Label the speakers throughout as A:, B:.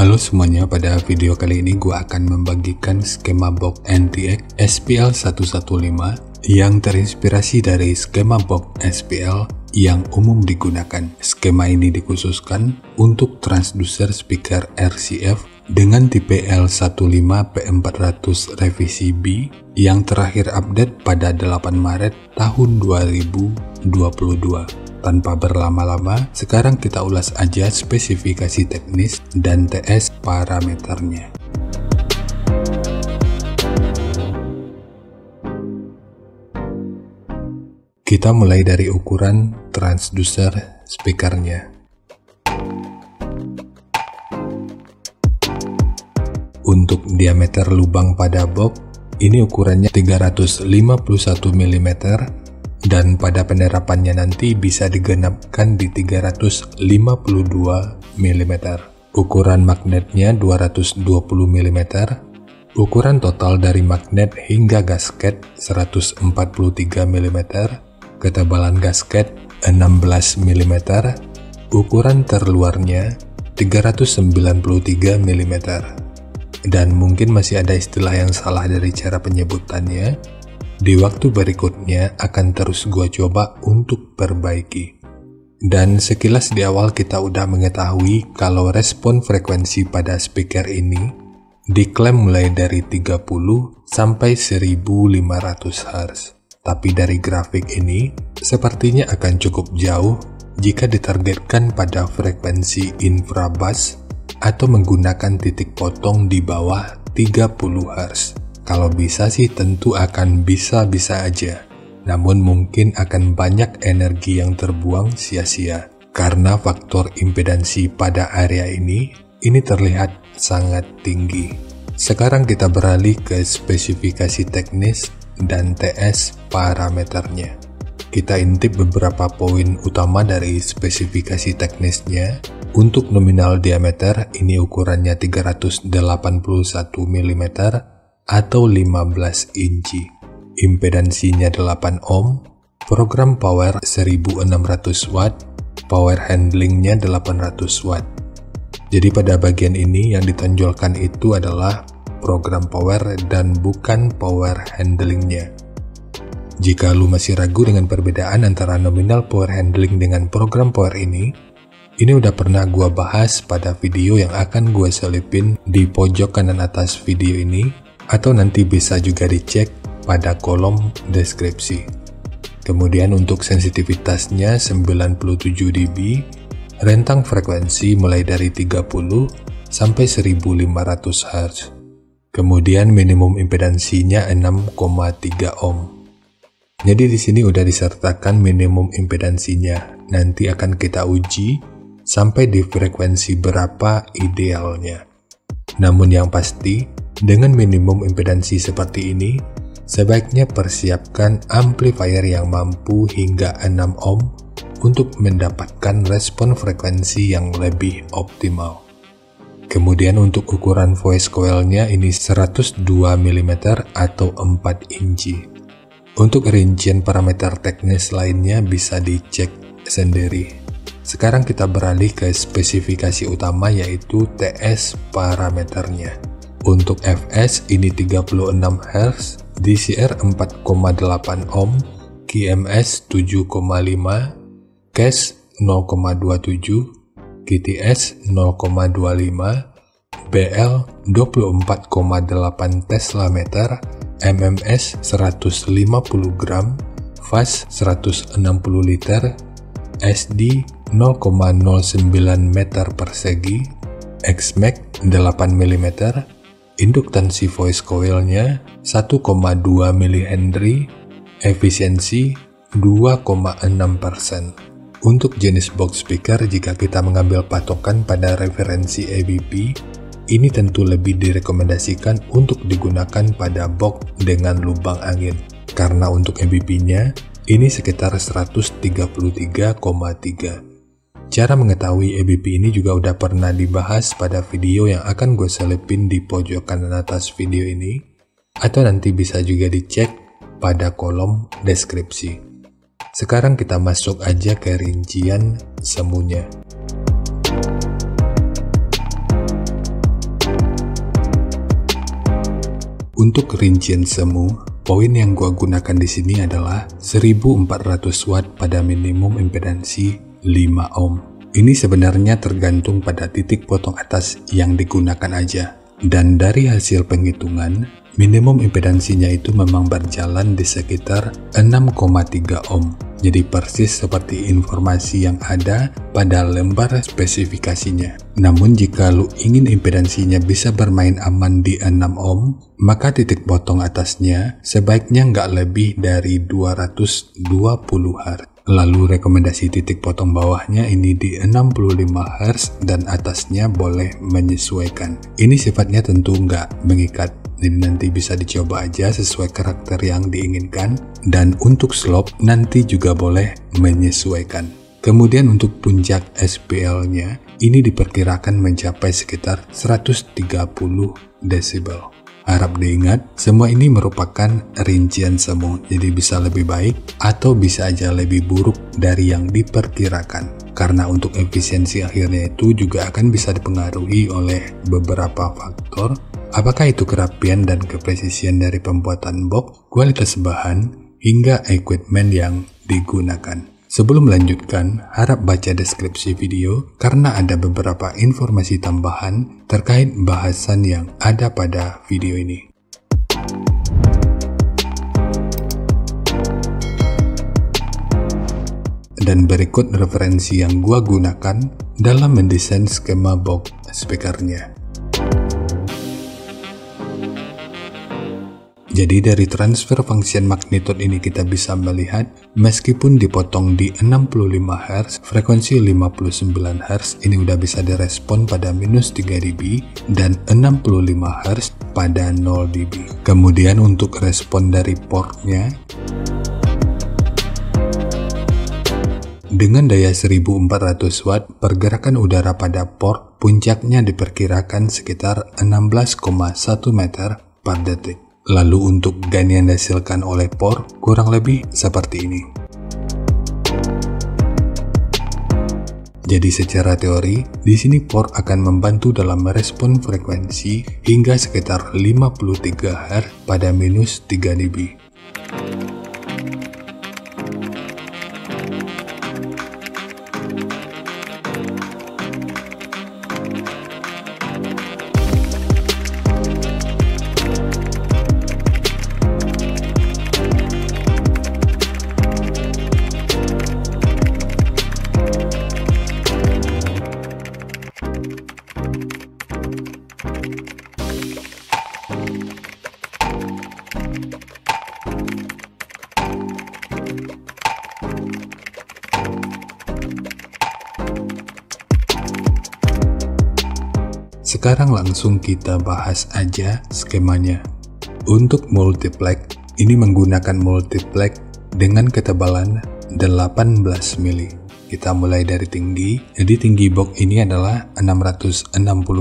A: Halo semuanya, pada video kali ini gue akan membagikan skema box NTX SPL115 yang terinspirasi dari skema box SPL yang umum digunakan. Skema ini dikhususkan untuk transducer speaker RCF dengan tipe L15P400 revisi B yang terakhir update pada 8 Maret tahun 2022. Tanpa berlama-lama, sekarang kita ulas aja spesifikasi teknis dan TS parameternya. Kita mulai dari ukuran transducer speakernya. Untuk diameter lubang pada box, ini ukurannya 351 mm dan pada penerapannya nanti bisa digenapkan di 352 mm. Ukuran magnetnya 220 mm. Ukuran total dari magnet hingga gasket 143 mm. Ketebalan gasket 16 mm. Ukuran terluarnya 393 mm. Dan mungkin masih ada istilah yang salah dari cara penyebutannya. Di waktu berikutnya akan terus gue coba untuk perbaiki. Dan sekilas di awal kita udah mengetahui kalau respon frekuensi pada speaker ini diklaim mulai dari 30 sampai 1500 Hz. Tapi dari grafik ini sepertinya akan cukup jauh jika ditargetkan pada frekuensi infrabass atau menggunakan titik potong di bawah 30 Hz. Kalau bisa sih tentu akan bisa-bisa aja, namun mungkin akan banyak energi yang terbuang sia-sia karena faktor impedansi pada area ini terlihat sangat tinggi. Sekarang kita beralih ke spesifikasi teknis dan TS parameternya. Kita intip beberapa poin utama dari spesifikasi teknisnya. Untuk nominal diameter, ini ukurannya 381 mm atau 15 inci. Impedansinya 8 ohm, program power 1600 watt, power handlingnya 800 watt. Jadi pada bagian ini yang ditonjolkan itu adalah program power dan bukan power handlingnya. Jika lu masih ragu dengan perbedaan antara nominal power handling dengan program power ini udah pernah gua bahas pada video yang akan gua selipin di pojok kanan atas video ini, atau nanti bisa juga dicek pada kolom deskripsi. Kemudian untuk sensitivitasnya 97 dB, rentang frekuensi mulai dari 30 sampai 1500 Hz. Kemudian minimum impedansinya 6,3 ohm. Jadi di sini udah disertakan minimum impedansinya. Nanti akan kita uji sampai di frekuensi berapa idealnya. Namun yang pasti, dengan minimum impedansi seperti ini, sebaiknya persiapkan amplifier yang mampu hingga 6 ohm untuk mendapatkan respon frekuensi yang lebih optimal. Kemudian untuk ukuran voice coil-nya ini 102 mm atau 4 inci. Untuk rincian parameter teknis lainnya bisa dicek sendiri. Sekarang kita beralih ke spesifikasi utama yaitu TS parameternya. Untuk Fs ini 36 Hz, DCR 4,8 ohm, QMS 7,5, CAS 0,27, GTS 0,25, BL 24,8 Tesla meter, MMS 150 gram, fast 160 liter, SD 0,09 meter persegi, XMAX 8 mm, induktansi voice coil-nya 1,2 mH, efisiensi 2,6%. Untuk jenis box speaker, jika kita mengambil patokan pada referensi ABP, ini tentu lebih direkomendasikan untuk digunakan pada box dengan lubang angin. Karena untuk ABP-nya, ini sekitar 133,3. Cara mengetahui ABP ini juga udah pernah dibahas pada video yang akan gue selipin di pojok kanan atas video ini, atau nanti bisa juga dicek pada kolom deskripsi. Sekarang kita masuk aja ke rincian semuanya. Untuk rincian semu, poin yang gua gunakan di sini adalah 1400 watt pada minimum impedansi 5 ohm. Ini sebenarnya tergantung pada titik potong atas yang digunakan aja. Dan dari hasil penghitungan, minimum impedansinya itu memang berjalan di sekitar 6,3 ohm. Jadi persis seperti informasi yang ada pada lembar spesifikasinya. Namun jika lu ingin impedansinya bisa bermain aman di 6 ohm, maka titik potong atasnya sebaiknya nggak lebih dari 220 Hz. Lalu rekomendasi titik potong bawahnya ini di 65 Hz dan atasnya boleh menyesuaikan. Ini sifatnya tentu nggak mengikat. Jadi nanti bisa dicoba aja sesuai karakter yang diinginkan. Dan untuk slope nanti juga boleh menyesuaikan. Kemudian untuk puncak SPL-nya, ini diperkirakan mencapai sekitar 130 desibel. Harap diingat, semua ini merupakan rincian semu, jadi bisa lebih baik atau bisa aja lebih buruk dari yang diperkirakan. Karena untuk efisiensi akhirnya itu juga akan bisa dipengaruhi oleh beberapa faktor. Apakah itu kerapian dan kepresisian dari pembuatan box, kualitas bahan, hingga equipment yang digunakan. Sebelum melanjutkan, harap baca deskripsi video karena ada beberapa informasi tambahan terkait bahasan yang ada pada video ini. Dan berikut referensi yang gua gunakan dalam mendesain skema box speakernya. Jadi dari transfer function magnitude ini kita bisa melihat meskipun dipotong di 65 Hz, frekuensi 59 Hz ini udah bisa direspon pada minus 3 dB dan 65 Hz pada 0 dB. Kemudian untuk respon dari portnya, dengan daya 1400 watt, pergerakan udara pada port puncaknya diperkirakan sekitar 16,1 meter per detik. Lalu untuk gain yang dihasilkan oleh port kurang lebih seperti ini. Jadi secara teori, di sini port akan membantu dalam merespon frekuensi hingga sekitar 53 Hz pada minus 3 dB. Sekarang langsung kita bahas aja skemanya. Untuk multiplex, ini menggunakan multiplex dengan ketebalan 18 mili. Kita mulai dari tinggi, jadi tinggi box ini adalah 660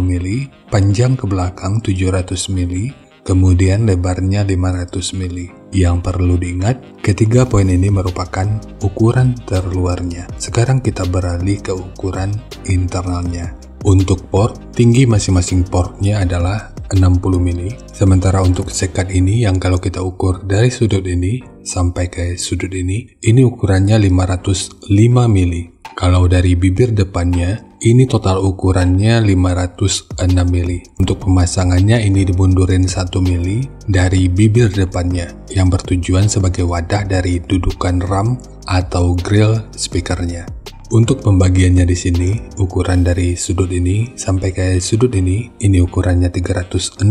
A: mili, panjang ke belakang 700 mili, kemudian lebarnya 500 mili. Yang perlu diingat, ketiga poin ini merupakan ukuran terluarnya. Sekarang kita beralih ke ukuran internalnya. Untuk port, tinggi masing-masing portnya adalah 60 mili. Sementara untuk sekat ini yang kalau kita ukur dari sudut ini sampai ke sudut ini ukurannya 505 mili. Kalau dari bibir depannya, ini total ukurannya 506 mili. Untuk pemasangannya ini dimundurin 1 mili dari bibir depannya yang bertujuan sebagai wadah dari dudukan RAM atau grill speakernya. Untuk pembagiannya di sini, ukuran dari sudut ini sampai ke sudut ini ukurannya 365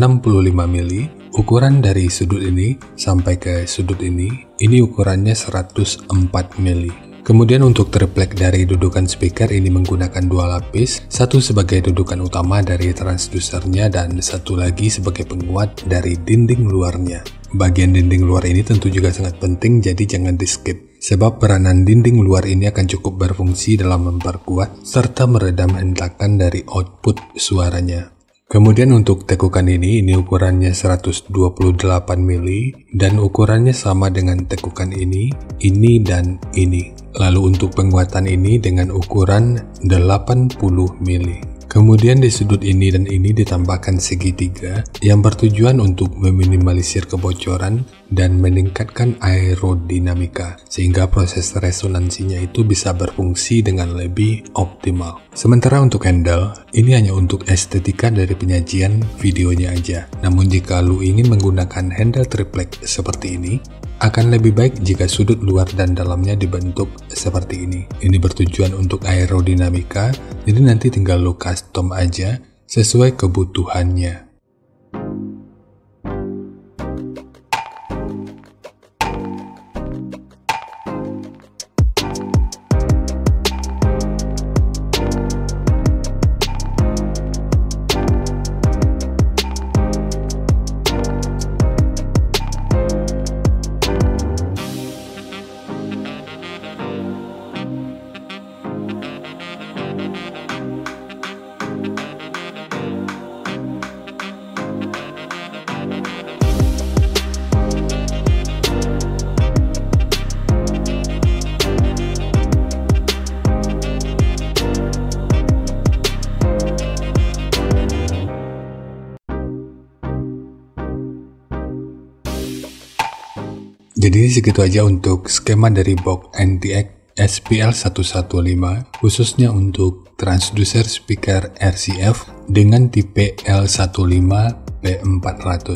A: mili. Ukuran dari sudut ini sampai ke sudut ini ukurannya 104 mili. Kemudian untuk triplek dari dudukan speaker ini menggunakan dua lapis, satu sebagai dudukan utama dari transdusernya dan satu lagi sebagai penguat dari dinding luarnya. Bagian dinding luar ini tentu juga sangat penting, jadi jangan di skip. Sebab peranan dinding luar ini akan cukup berfungsi dalam memperkuat serta meredam hentakan dari output suaranya. Kemudian untuk tekukan ini ukurannya 128 mili dan ukurannya sama dengan tekukan ini dan ini. Lalu untuk penguatan ini dengan ukuran 80 mili. Kemudian di sudut ini dan ini ditambahkan segitiga yang bertujuan untuk meminimalisir kebocoran dan meningkatkan aerodinamika sehingga proses resonansinya itu bisa berfungsi dengan lebih optimal. Sementara untuk handle, ini hanya untuk estetika dari penyajian videonya aja. Namun jika lu ingin menggunakan handle triplek seperti ini, akan lebih baik jika sudut luar dan dalamnya dibentuk seperti ini. Ini bertujuan untuk aerodinamika, jadi nanti tinggal lu custom aja sesuai kebutuhannya. Jadi segitu aja untuk skema dari box NTX SPL115 khususnya untuk transducer speaker RCF dengan tipe L15P400.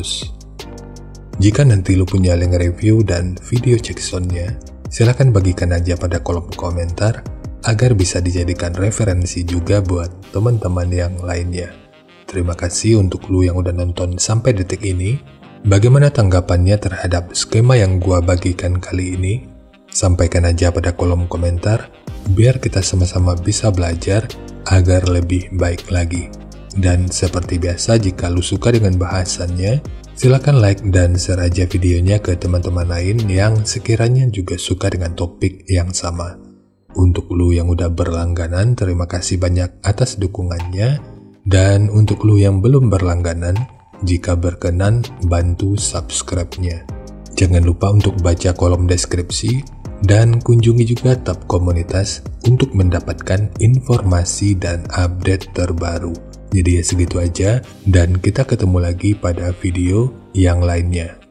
A: Jika nanti lu punya link review dan video check soundnya, silahkan bagikan aja pada kolom komentar agar bisa dijadikan referensi juga buat teman-teman yang lainnya. Terima kasih untuk lu yang udah nonton sampai detik ini. Bagaimana tanggapannya terhadap skema yang gua bagikan kali ini? Sampaikan aja pada kolom komentar, biar kita sama-sama bisa belajar agar lebih baik lagi. Dan seperti biasa, jika lu suka dengan bahasannya, silakan like dan share aja videonya ke teman-teman lain yang sekiranya juga suka dengan topik yang sama. Untuk lu yang udah berlangganan, terima kasih banyak atas dukungannya. Dan untuk lu yang belum berlangganan, jika berkenan, bantu subscribe-nya. Jangan lupa untuk baca kolom deskripsi dan kunjungi juga tab komunitas untuk mendapatkan informasi dan update terbaru. Jadi ya segitu aja dan kita ketemu lagi pada video yang lainnya.